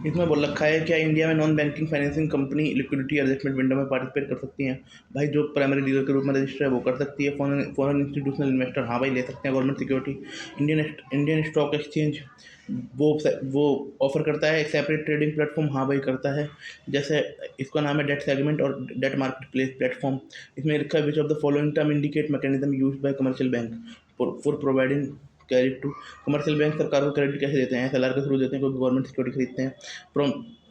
इसमें बोल रखा है क्या इंडिया में non banking financing company liquidity adjustment window में पार्टिसिपेट कर सकती हैं। भाई जो प्राइमरी डीलर के रूप में रजिस्टर है वो कर सकती है। फॉरेन इंस्टीट्यूशनल इन्वेस्टर हाँ भाई ले सकते हैं government security. Indian stock exchange वो ऑफर करता है। एक सेपरेट ट्रेडिंग प्लेटफॉर्म हाँ भाई करता है। जैसे इसका नाम है डेट सेगमेंट और डेट मार्केट प्लेस प्लेटफॉर्म। इसमें लिखा है which of the following term indicate mechanism used by commercial bank for providing credit to. Commercial bank सरकार को क्रेडिट कैसे देते हैं, एसएलआर के थ्रू देते हैं क्योंकि गवर्नमेंट सिक्योरिटी खरीदते हैं।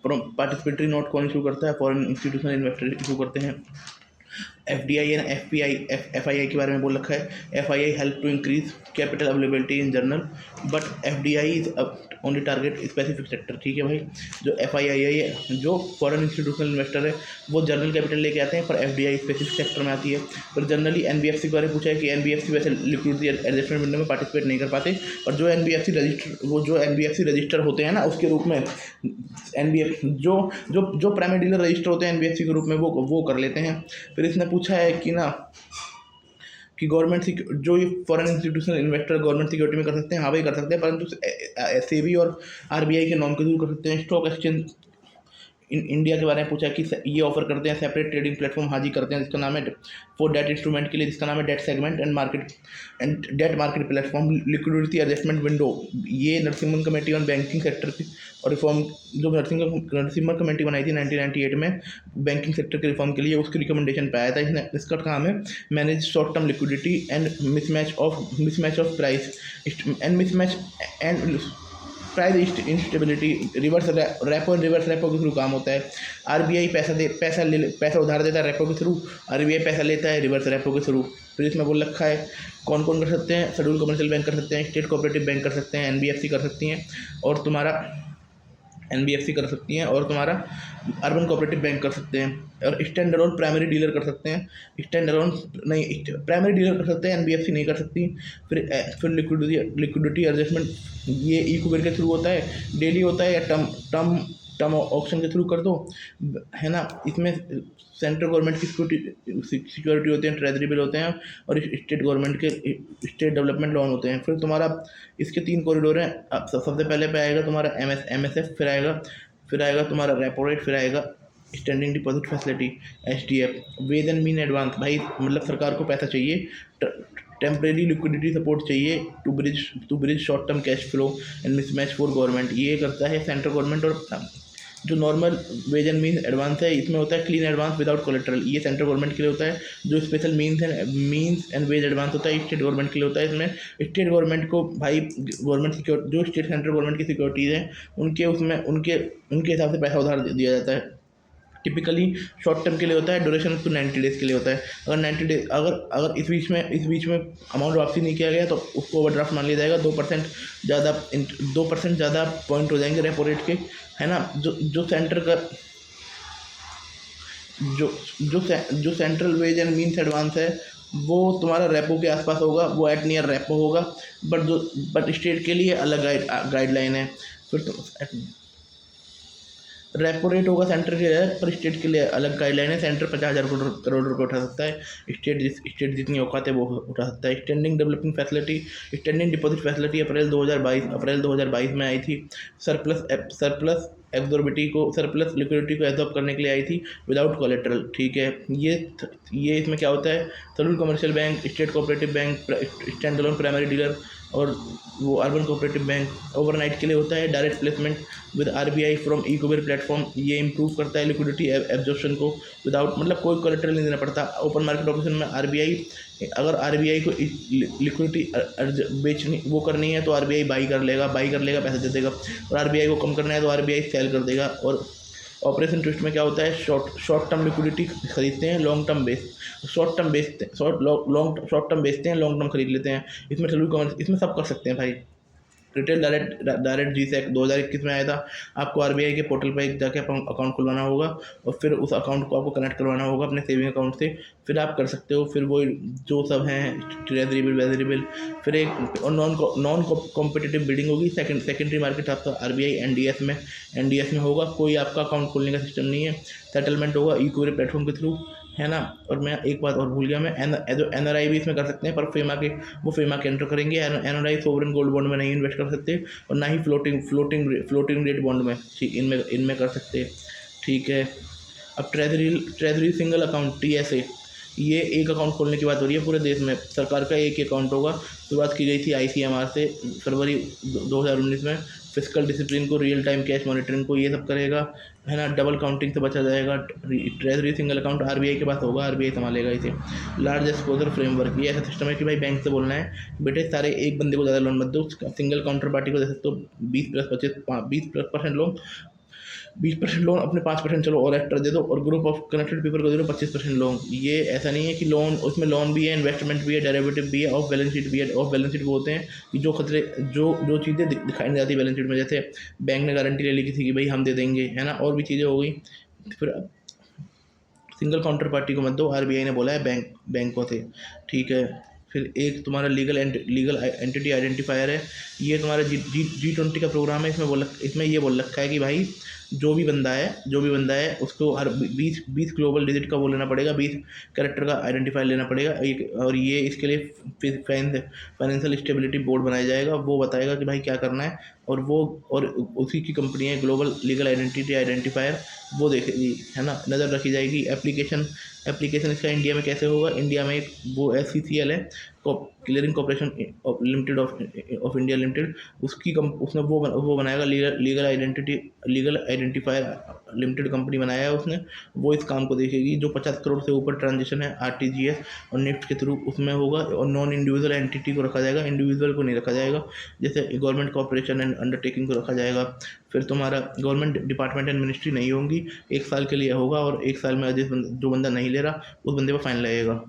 पार्टिसिपेटरी नोट कौन इशू करता है, फॉरेन इंस्टीट्यूशनल इन्वेस्टर इशू करते हैं। एफडीआई एंड एफआईआई के बारे में बोल रखा है। FII help to increase capital availability in general but FDI is only target specific sector. ठीक है भाई, जो एफआईआई है जो फॉरेन इंस्टीट्यूशनल इन्वेस्टर है वो जनरल कैपिटल लेके आते हैं, पर एफडीआई स्पेसिफिक सेक्टर में आती है। पर जनरली एनबीएफसी के बारे में पूछा है कि एनबीएफसी वैसे लिक्विडिटी एडजस्टमेंट विंडो में पार्टिसिपेट नहीं कर पाते। और जो एनबीएफसी रजिस्टर होते हैं ना उसके रूप में एनबीएफ जो प्राइमरी डीलर रजिस्टर होते हैं एनबीएफसी के रूप में वो कर लेते हैं। फिर इसने पूछा है कि ना कि जो ये foreign institutional investor government security में कर सकते हैं, हाँ भाई कर सकते हैं, परंतु सेबी और आरबीआई के नॉम के थ्रू कर सकते हैं। स्टॉक एक्सचेंज इंडिया के बारे में पूछा कि ये ऑफर करते हैं सेपरेट ट्रेडिंग प्लेटफॉर्म हाँ जी करते हैं, जिसका नाम है फॉर डेट इंस्ट्रूमेंट के लिए, जिसका नाम है debt segment and debt market platform. Liquidity adjustment window ये Narasimhan committee on banking sector की और रिफॉर्म जो नरसिम्हन कमेटी बनाई थी 1998 में बैंकिंग सेक्टर के रिफॉर्म के लिए, उसकी रिकमेंडेशन पे आया था। इसका काम है manage short term liquidity and mismatch of price and price instability. Reverse repo के थ्रू काम होता है। आरबीआई पैसा उधार देता है रेपो के थ्रू, आरबीआई पैसा लेता है रिवर्स रेपो के थ्रू। फिर इसमें बोल रखा है कौन कौन कर सकते हैं, शेड्यूल कमर्शियल बैंक कर सकते हैं, स्टेट कोऑपरेटिव बैंक कर सकते हैं, एनबीएफसी कर सकती हैं और तुम्हारा एनबीएफसी कर सकती हैं और तुम्हारा अर्बन कोऑपरेटिव बैंक कर सकते हैं और स्टैंड अलोन प्राइमरी डीलर कर सकते हैं। स्टैंड अलोन नहीं, प्राइमरी डीलर कर सकते हैं, एनबीएफसी नहीं कर सकती। फिर लिक्विडिटी एडजस्टमेंट ये ई-कुबेर के थ्रू होता है, डेली होता है या टर्म ऑक्शन के थ्रू कर दो, है ना। इसमें सेंट्रल गवर्नमेंट की सिक्योरिटी होते हैं, ट्रेजरी बिल होते हैं और स्टेट गवर्नमेंट के स्टेट डेवलपमेंट लोन होते हैं। फिर तुम्हारा इसके 3 कॉरिडोर हैं। सबसे पहले पे आएगा तुम्हारा एमएसएफ, फिर आएगा तुम्हारा रेपो रेट, फिर आएगा standing deposit facility SDF. Ways and mean advance, भाई मतलब सरकार को पैसा चाहिए, टेम्परेरी लिक्विडिटी सपोर्ट चाहिए to bridge short term cash flow and mismatch for government. ये करता है सेंट्रल गवर्नमेंट। और जो normal ways and mean advance है इसमें होता है क्लीन एडवांस विदाउट कोलेट्रल, ये सेंट्रल गवर्नमेंट के लिए होता है। जो special means and ways advance होता है स्टेट गवर्नमेंट के लिए होता है। इसमें स्टेट गवर्नमेंट को भाई गवर्नमेंट सिक्योर जो स्टेट सेंट्रल गवर्नमेंट की सिक्योरिटीज़ हैं उनके हिसाब से पैसा उधार दिया जाता है। टिपिकली शॉर्ट टर्म के लिए होता है, ड्यूरेशन तो 90 डेज़ के लिए होता है। अगर 90 डेज अगर इस बीच में अमाउंट वापसी नहीं किया गया तो उसको ओवरड्राफ्ट मान लिया जाएगा। 2% ज़्यादा पॉइंट हो जाएंगे रेपो रेट के, है ना। जो सेंटर का जो central ways and means advance है वो तुम्हारा रेपो के आसपास होगा, वो एट नियर रेपो होगा। बट स्टेट के लिए अलग गाइडलाइन है। फिर रेपो रेट होगा सेंटर के लिए, पर स्टेट के लिए अलग गाइडलाइन है। सेंटर 50,000 करोड़ रुपये उठा सकता है, स्टेट जितनी औकात है वो उठा सकता है। स्टैंडिंग डिपॉजिट फैसिलिटी अप्रैल 2022 में आई थी। सरप्लस लिक्विडिटी को एब्जॉर्ब करने के लिए आई थी विदाउट कोलेट्रल। ठीक है, ये इसमें क्या होता है, schedule commercial bank, state cooperative bank, stand alone primary dealer और वो अर्बन कोऑपरेटिव बैंक। ओवरनाइट के लिए होता है direct placement with RBI from E-Kuber platform. ये इंप्रूव करता है लिक्विडिटी एब्जॉर्प्शन को विदाउट मतलब कोई कोलेट्रल नहीं देना पड़ता। ओपन मार्केट ऑपरेशन में अगर आरबीआई को लिक्विडिटी बेचनी वो करनी है तो आरबीआई बाई कर लेगा, पैसा दे देगा। और आरबीआई को कम करना है तो आरबीआई सेल कर देगा। और ऑपरेशन ट्विस्ट में क्या होता है, शॉर्ट टर्म लिक्विडिटी खरीदते हैं, लॉन्ग टर्म बेचते हैं, लॉन्ग टर्म खरीद लेते हैं। इसमें शेड्यूल कमर्स इसमें सब कर सकते हैं भाई। रिटेल डायरेक्ट जीसैक 2021 में आया था। आपको आरबीआई के पोर्टल पर एक जाके अकाउंट खुलवाना होगा और फिर उस अकाउंट को आपको कनेक्ट करवाना होगा अपने सेविंग अकाउंट से, फिर आप कर सकते हो। फिर वो जो सब हैं ट्रेजरी बिल, फिर एक नॉन कॉम्पिटिटिव बिडिंग होगी। सेकेंडरी मार्केट आपका आरबीआई एनडीएस में होगा। कोई आपका अकाउंट खोलने का सिस्टम नहीं है। सेटलमेंट होगा ई-कुबेर प्लेटफॉर्म के थ्रू। है ना। और मैं एक बात और भूल गया, मैं जो एनआरआई भी इसमें कर सकते हैं, पर फेमा के एंटर करेंगे। एनआरआई सोवरेन गोल्ड बॉन्ड में नहीं इन्वेस्ट कर सकते, और ना ही फ्लोटिंग रेट बॉन्ड में, ठीक, इनमें इनमें कर सकते। ठीक है। अब ट्रेजरी सिंगल अकाउंट, TSA, ये एक अकाउंट खोलने की बात हो रही है पूरे देश में। सरकार का एक ही अकाउंट होगा। शुरुआत की गई थी ICMR से फरवरी 2019 में। फिजिकल डिसिप्लिन को, रियल टाइम कैश मॉनिटरिंग को, ये सब करेगा, है ना। डबल काउंटिंग से बचा जाएगा। ट्रेजरी सिंगल अकाउंट RBI के पास होगा, RBI संभालेगा इसे। लार्ज एक्सपोजर फ्रेमवर्क, ये ऐसा सिस्टम है कि भाई बैंक से बोलना है, बेटे सारे एक बंदे को ज़्यादा लोन मत दो, सिंगल काउंटर पार्टी को दे सकते हो 20+25 20+% लोन, 20% लोन, अपने 5% चलो और एक्स्ट्रा दे दो, और ग्रुप ऑफ कनेक्टेड पीपल को दे दो 25% लोन। ये ऐसा नहीं है कि लोन, उसमें लोन भी है, इन्वेस्टमेंट भी है, डेरिवेटिव भी है, ऑफ बैलेंस शीट भी है। ऑफ बैलेंस शीट वो होते हैं कि जो खतरे, जो चीज़ें दिखाई नहीं जाती बैलेंस शीट में, जैसे बैंक ने गारंटी ले ली किसी की, भाई हम दे देंगे, है ना, और भी चीज़ें हो गई। फिर सिंगल काउंटर पार्टी को मत दो, RBI ने बोला है बैंकों से। ठीक है। फिर एक तुम्हारा लीगल एंटिटी आइडेंटिफायर है। ये तुम्हारा G20 का प्रोग्राम है। इसमें ये बोल रखा है कि भाई जो भी बंदा है उसको हर 20 ग्लोबल डिजिट का वो लेना पड़ेगा, 20 कैरेक्टर का आइडेंटिफायर लेना पड़ेगा। और ये इसके लिए फाइनेंशियल स्टेबिलिटी बोर्ड बनाया जाएगा, वो बताएगा कि भाई क्या करना है। और उसी की कंपनी है ग्लोबल लीगल आइडेंटिटी आइडेंटिफायर, वो देखेगी, है ना, नज़र रखी जाएगी। एप्लीकेशन इसका इंडिया में कैसे होगा? इंडिया में एक वो SCCL है, clearing corporation limited of India limited, उसने वो बनाएगा, लीगल आइडेंटिफायर लिमिटेड कंपनी बनाया है उसने। वो इस काम को देखेगी। जो 50 करोड़ से ऊपर ट्रांजेक्शन है RTGS और नेफ्ट के थ्रू, उसमें होगा। और नॉन इंडिविजुअल एंटिटी को रखा जाएगा, इंडिविजुअल को नहीं रखा जाएगा। जैसे गवर्नमेंट कॉर्पोरेशन एंड अंडरटेकिंग को रखा जाएगा। फिर तुम्हारा गवर्नमेंट डिपार्टमेंट एंड मिनिस्ट्री नहीं होंगी, 1 साल के लिए होगा। और 1 साल में जो बंदा नहीं ले रहा, उस बंदे पर फाइन लगेगा।